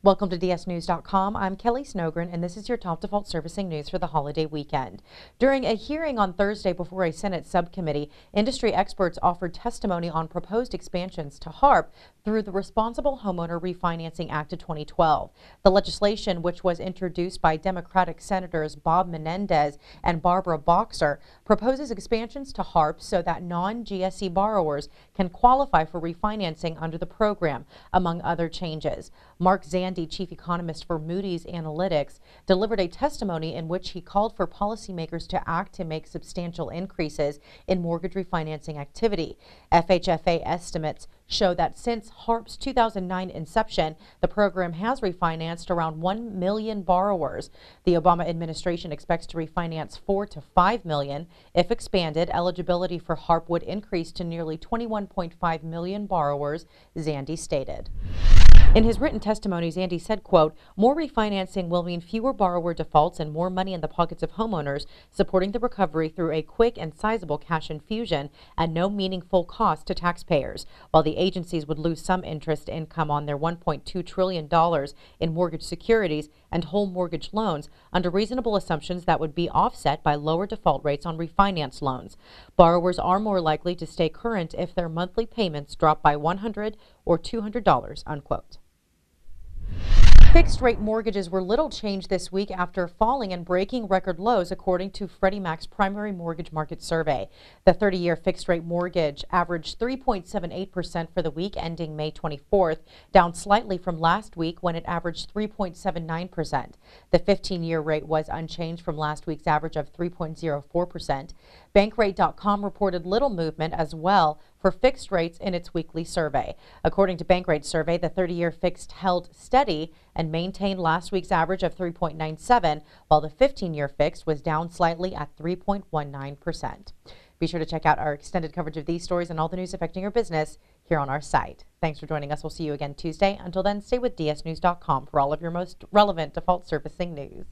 Welcome to dsnews.com. I'm Kelly Snogren, and this is your top default servicing news for the holiday weekend. During a hearing on Thursday before a Senate subcommittee, industry experts offered testimony on proposed expansions to HARP through the Responsible Homeowner Refinancing Act of 2012. The legislation, which was introduced by Democratic Senators Bob Menendez and Barbara Boxer, proposes expansions to HARP so that non-GSE borrowers can qualify for refinancing under the program, among other changes. Mark Zandi, chief economist for Moody's Analytics, delivered a testimony in which he called for policymakers to act to make substantial increases in mortgage refinancing activity. FHFA estimates show that since HARP's 2009 inception, the program has refinanced around 1 million borrowers. The Obama administration expects to refinance 4 to 5 million. If expanded, eligibility for HARP would increase to nearly 21.5 million borrowers, Zandi stated. In his written testimony, Zandi said, quote, "More refinancing will mean fewer borrower defaults and more money in the pockets of homeowners, supporting the recovery through a quick and sizable cash infusion at no meaningful cost to taxpayers. While the agencies would lose some interest income on their $1.2 trillion in mortgage securities and whole mortgage loans, under reasonable assumptions that would be offset by lower default rates on refinance loans. Borrowers are more likely to stay current if their monthly payments drop by $100 or $200, unquote. Fixed-rate mortgages were little changed this week after falling and breaking record lows, according to Freddie Mac's primary mortgage market survey. The 30-year fixed-rate mortgage averaged 3.78% for the week ending May 24th, down slightly from last week when it averaged 3.79%. The 15-year rate was unchanged from last week's average of 3.04%. Bankrate.com reported little movement as well for fixed rates in its weekly survey. According to Bankrate's survey, the 30-year fixed held steady and maintained last week's average of 3.97, while the 15-year fixed was down slightly at 3.19%. Be sure to check out our extended coverage of these stories and all the news affecting your business here on our site. Thanks for joining us. We'll see you again Tuesday. Until then, stay with dsnews.com for all of your most relevant default servicing news.